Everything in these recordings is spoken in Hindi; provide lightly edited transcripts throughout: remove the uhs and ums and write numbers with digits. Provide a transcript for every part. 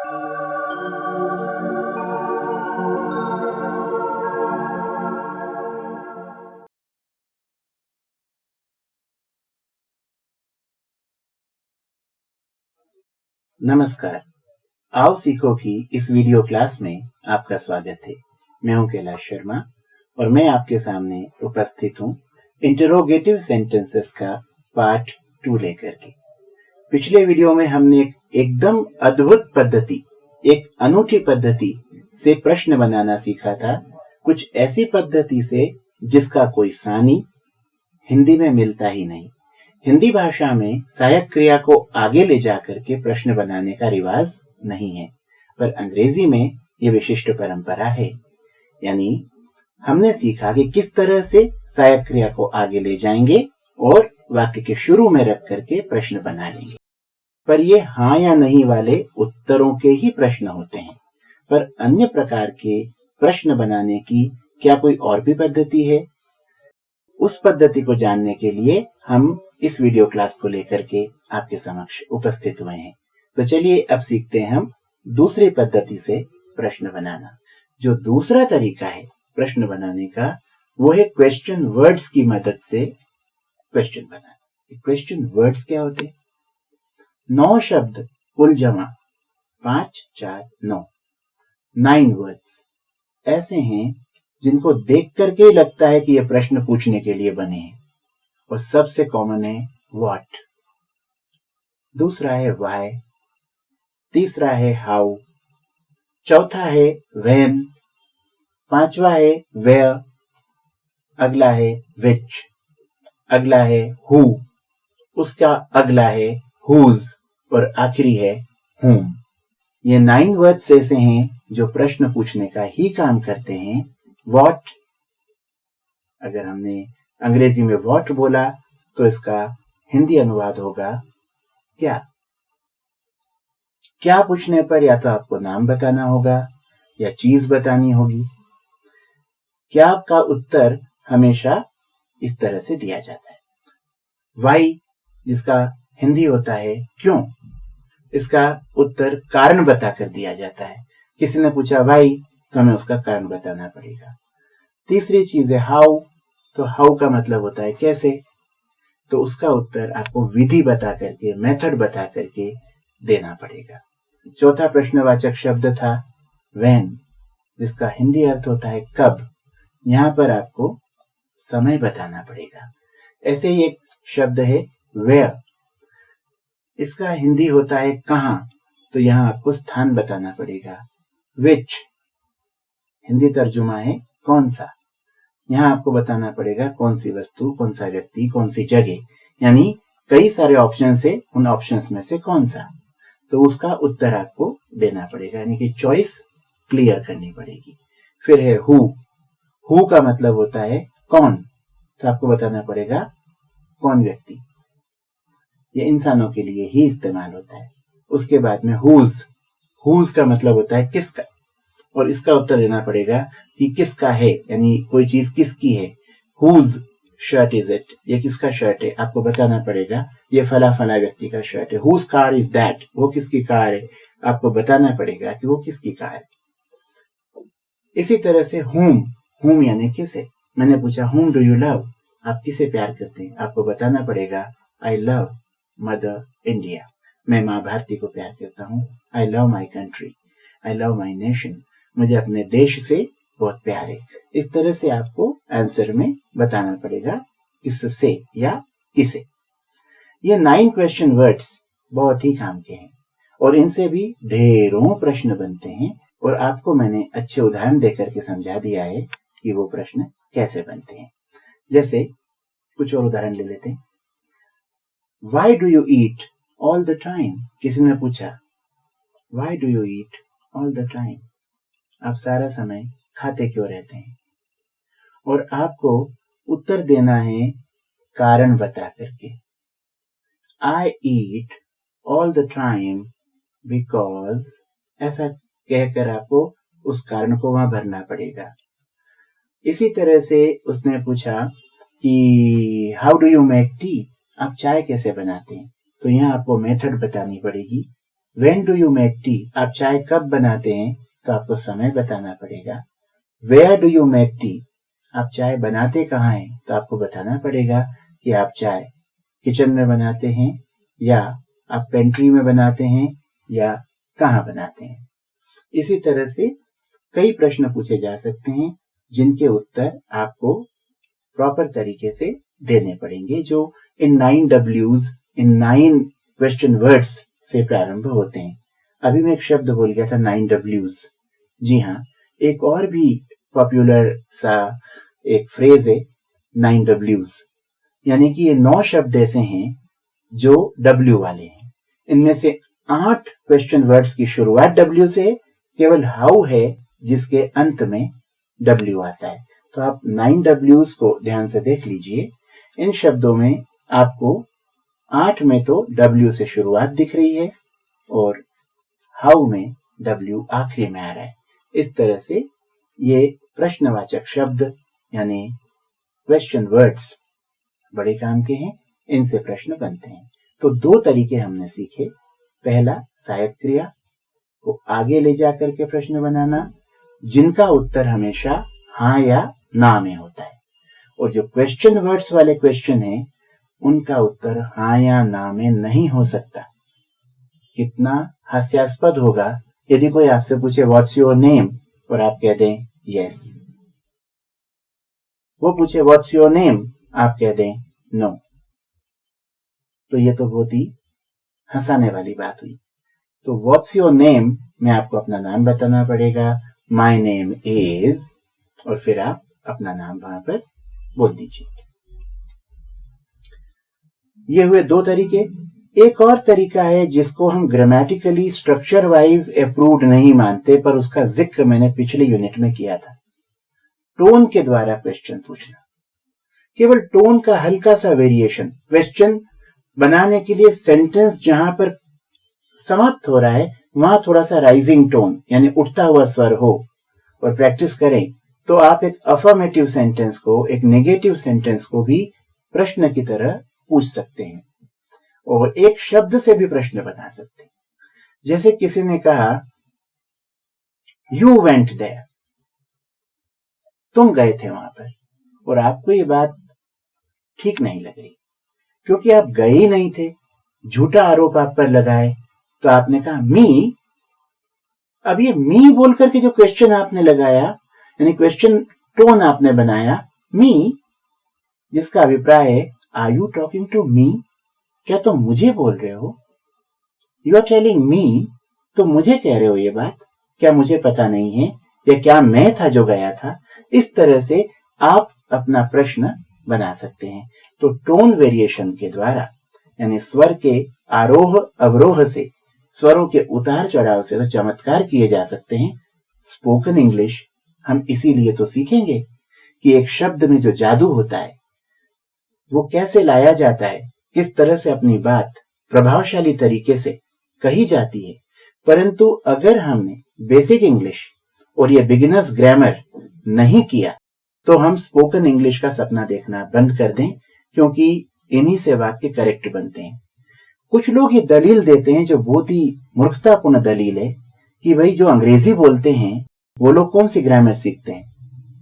नमस्कार। आओ सीखो की इस वीडियो क्लास में आपका स्वागत है। मैं हूं कैलाश शर्मा और मैं आपके सामने उपस्थित हूं इंटरोगेटिव सेंटेंसेस का पार्ट 2 लेकर के। पिछले वीडियो में हमने एकदम अद्भुत पद्धति, एक अनूठी पद्धति से प्रश्न बनाना सीखा था। कुछ ऐसी पद्धति से जिसका कोई सानी हिंदी में मिलता ही नहीं। हिंदी भाषा में सहायक क्रिया को आगे ले जाकर के प्रश्न बनाने का रिवाज नहीं है, पर अंग्रेजी में ये विशिष्ट परंपरा है। यानी हमने सीखा कि किस तरह से सहायक क्रिया को आगे ले जाएंगे और वाक्य के शुरू में रख करके प्रश्न बना लेंगे। पर ये हाँ या नहीं वाले उत्तरों के ही प्रश्न होते हैं। पर अन्य प्रकार के प्रश्न बनाने की क्या कोई और भी पद्धति है? उस पद्धति को जानने के लिए हम इस वीडियो क्लास को लेकर के आपके समक्ष उपस्थित हुए हैं। तो चलिए अब सीखते हैं हम दूसरी पद्धति से प्रश्न बनाना। जो दूसरा तरीका है प्रश्न बनाने का वो है क्वेश्चन वर्ड्स की मदद से क्वेश्चन बनाना। क्वेश्चन वर्ड्स क्या होते हैं? 9 शब्द कुल जमा 5 4 9, 9 वर्ड्स ऐसे हैं जिनको देख करके ही लगता है कि ये प्रश्न पूछने के लिए बने हैं। और सबसे कॉमन है व्हाट, दूसरा है व्हाई, तीसरा है हाउ, चौथा है व्हेन, पांचवा है वेयर, अगला है विच, अगला है हु, उसका अगला है हुज और आखिरी है whom। ये 9 वर्ड्स ऐसे हैं जो प्रश्न पूछने का ही काम करते हैं। व्हाट, अगर हमने अंग्रेजी में व्हाट बोला तो इसका हिंदी अनुवाद होगा क्या। क्या पूछने पर या तो आपको नाम बताना होगा या चीज बतानी होगी। क्या का उत्तर हमेशा इस तरह से दिया जाता है। वाई, जिसका हिंदी होता है क्यों, इसका उत्तर कारण बताकर दिया जाता है। किसी ने पूछा वाई तो हमें उसका कारण बताना पड़ेगा। तीसरी चीज है हाउ, तो हाउ का मतलब होता है कैसे, तो उसका उत्तर आपको विधि बता करके, मेथड बता करके देना पड़ेगा। चौथा प्रश्नवाचक शब्द था व्हेन, जिसका हिंदी अर्थ होता है कब। यहां पर आपको समय बताना पड़ेगा। ऐसे ही एक शब्द है वेयर, इसका हिंदी होता है कहां, तो यहां आपको स्थान बताना पड़ेगा। विच, हिंदी तर्जुमा है कौन सा, यहां आपको बताना पड़ेगा कौन सी वस्तु, कौन सा व्यक्ति, कौन सी जगह। यानी कई सारे ऑप्शन से उन ऑप्शंस में से कौन सा, तो उसका उत्तर आपको देना पड़ेगा। यानी कि चॉइस क्लियर करनी पड़ेगी। फिर है हु का मतलब होता है कौन, तो आपको बताना पड़ेगा कौन व्यक्ति। ये इंसानों के लिए ही इस्तेमाल होता है। उसके बाद में हुज का मतलब होता है किसका, और इसका उत्तर देना पड़ेगा कि किसका है, यानी कोई चीज किसकी है। हुज शर्ट इज इट, ये किसका शर्ट है, आपको बताना पड़ेगा ये फला फला व्यक्ति का शर्ट है। हुज कार इज दैट, वो किसकी कार है, आपको बताना पड़ेगा कि वो किसकी कार है। इसी तरह से हुम यानी किसे। मैंने पूछा हुम डू यू लव, आप किसे प्यार करते हैं, आपको बताना पड़ेगा आई लव मदर इंडिया, मैं माँ भारती को प्यार करता हूँ। I love my country, I love my nation, मुझे अपने देश से बहुत प्यार है। इस तरह से आपको आंसर में बताना पड़ेगा किससे या किसे। ये 9 क्वेश्चन वर्ड्स बहुत ही काम के हैं और इनसे भी ढेरों प्रश्न बनते हैं। और आपको मैंने अच्छे उदाहरण देकर के समझा दिया है कि वो प्रश्न कैसे बनते हैं। जैसे कुछ और उदाहरण ले लेते हैं। Why do you eat all the time? किसी ने पूछा Why do you eat all the time? आप सारा समय खाते क्यों रहते हैं? और आपको उत्तर देना है कारण बता करके। I eat all the time because, ऐसा कहकर आपको उस कारण को वहां भरना पड़ेगा। इसी तरह से उसने पूछा कि how do you make tea, आप चाय कैसे बनाते हैं, तो यहाँ आपको मेथड बतानी पड़ेगी when do you make tea, आप चाय कब बनाते हैं, तो आपको समय बताना पड़ेगा। Where do you make tea, आप चाय बनाते कहाँ हैं, तो आपको बताना पड़ेगा कि आप चाय किचन में बनाते हैं या आप पेंट्री में बनाते हैं या कहाँ बनाते हैं। इसी तरह से कई प्रश्न पूछे जा सकते हैं जिनके उत्तर आपको प्रॉपर तरीके से देने पड़ेंगे, जो इन 9 W's, इन 9 क्वेश्चन वर्ड्स से प्रारंभ होते हैं। अभी मैं एक शब्द बोल गया था 9 W's। जी हाँ, एक और भी पॉपुलर सा एक फ्रेज है 9 W's, यानी कि ये 9 शब्द ऐसे हैं जो W वाले हैं। इनमें से 8 क्वेश्चन वर्ड्स की शुरुआत W से, केवल हाउ है जिसके अंत में W आता है। तो आप 9 W's को ध्यान से देख लीजिए। इन शब्दों में आपको 8 में तो W से शुरुआत दिख रही है और हाउ में W आखिरी में आ रहा है। इस तरह से ये प्रश्नवाचक शब्द यानी क्वेश्चन वर्ड्स बड़े काम के हैं, इनसे प्रश्न बनते हैं। तो 2 तरीके हमने सीखे। पहला, सहायक क्रिया को आगे ले जाकर के प्रश्न बनाना जिनका उत्तर हमेशा हाँ या ना में होता है, और जो क्वेश्चन वर्ड्स वाले क्वेश्चन हैं उनका उत्तर हाँ या ना में नहीं हो सकता। कितना हास्यास्पद होगा यदि कोई आपसे पूछे व्हाट्स योर नेम और आप कह दें यस, वो पूछे व्हाट्स योर नेम, आप कह दें नो। तो ये तो बहुत ही हंसाने वाली बात हुई। तो व्हाट्स योर नेम में आपको अपना नाम बताना पड़ेगा, माय नेम इज, और फिर आप अपना नाम वहां पर बोल दीजिए। ये हुए 2 तरीके। एक और तरीका है जिसको हम ग्रामेटिकली स्ट्रक्चर वाइज अप्रूव्ड नहीं मानते, पर उसका जिक्र मैंने पिछले यूनिट में किया था। टोन के द्वारा क्वेश्चन पूछना। केवल टोन का हल्का सा वेरिएशन, क्वेश्चन बनाने के लिए सेंटेंस जहां पर समाप्त हो रहा है वहां थोड़ा सा राइजिंग टोन यानी उठता हुआ स्वर हो, और प्रैक्टिस करें तो आप एक अफर्मेटिव सेंटेंस को, एक नेगेटिव सेंटेंस को भी प्रश्न की तरह पूछ सकते हैं और एक शब्द से भी प्रश्न बना सकते हैं। जैसे किसी ने कहा यू वेंट देयर, तुम गए थे वहां पर, और आपको ये बात ठीक नहीं लग रही क्योंकि आप गए ही नहीं थे, झूठा आरोप आप पर लगाए, तो आपने कहा मी। अब ये मी बोल करके जो क्वेश्चन आपने लगाया यानी क्वेश्चन टोन आपने बनाया मी, जिसका अभिप्राय है are you talking to me, क्या तुम मुझे बोल रहे हो, यू आर टेलिंग मी, तो मुझे कह रहे हो ये बात, क्या मुझे पता नहीं है या क्या मैं था जो गया था। इस तरह से आप अपना प्रश्न बना सकते हैं। तो टोन वेरिएशन के द्वारा यानी स्वर के आरोह अवरोह से, स्वरों के उतार चढ़ाव से तो चमत्कार किए जा सकते हैं। स्पोकन इंग्लिश हम इसीलिए तो सीखेंगे कि एक शब्द में जो जादू होता है वो कैसे लाया जाता है, किस तरह से अपनी बात प्रभावशाली तरीके से कही जाती है। परंतु अगर हमने बेसिक इंग्लिश और ये बिगिनर्स ग्रामर नहीं किया तो हम स्पोकन इंग्लिश का सपना देखना बंद कर दें, क्योंकि इन्हीं से वाक्य करेक्ट बनते हैं। कुछ लोग ये दलील देते हैं जो बहुत ही मूर्खतापूर्ण दलील है कि भाई जो अंग्रेजी बोलते हैं वो लोग कौन सी ग्रामर सीखते हैं,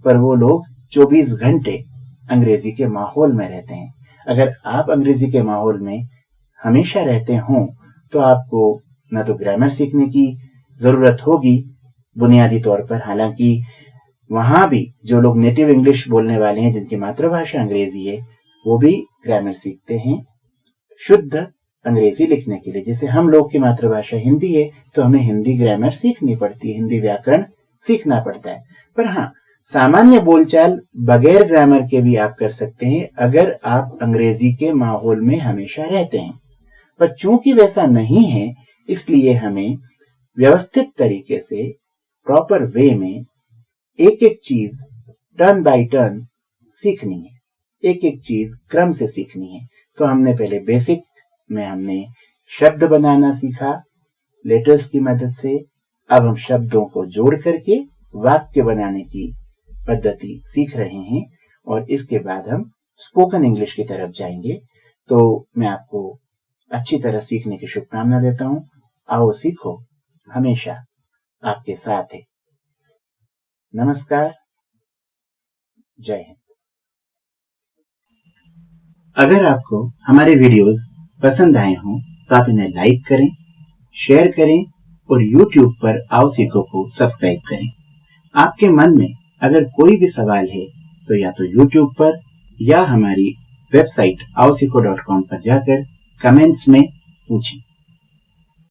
पर वो लोग 24 घंटे अंग्रेजी के माहौल में रहते हैं। अगर आप अंग्रेजी के माहौल में हमेशा रहते हों तो आपको न तो ग्रामर सीखने की जरूरत होगी बुनियादी तौर पर, हालांकि वहां भी जो लोग नेटिव इंग्लिश बोलने वाले हैं जिनकी मातृभाषा अंग्रेजी है वो भी ग्रामर सीखते हैं शुद्ध अंग्रेजी लिखने के लिए। जैसे हम लोग की मातृभाषा हिंदी है तो हमें हिंदी ग्रामर सीखनी पड़ती है, हिंदी व्याकरण सीखना पड़ता है। पर हाँ, सामान्य बोलचाल बगैर ग्रामर के भी आप कर सकते हैं अगर आप अंग्रेजी के माहौल में हमेशा रहते हैं। पर चूंकि वैसा नहीं है इसलिए हमें व्यवस्थित तरीके से प्रॉपर वे में एक एक चीज टर्न बाय टर्न सीखनी है, एक एक चीज क्रम से सीखनी है। तो हमने पहले बेसिक में हमने शब्द बनाना सीखा लेटर्स की मदद से, अब हम शब्दों को जोड़ करके वाक्य बनाने की पद्धति सीख रहे हैं और इसके बाद हम स्पोकन इंग्लिश की तरफ जाएंगे। तो मैं आपको अच्छी तरह सीखने की शुभकामना देता हूं। आओ सीखो हमेशा आपके साथ है। नमस्कार, जय हिंद। अगर आपको हमारे वीडियोस पसंद आए हों तो आप इन्हें लाइक करें, शेयर करें और YouTube पर आओ सीखो को सब्सक्राइब करें। आपके मन में अगर कोई भी सवाल है तो या तो YouTube पर या हमारी वेबसाइट aosiko.com पर जाकर कमेंट्स में पूछें।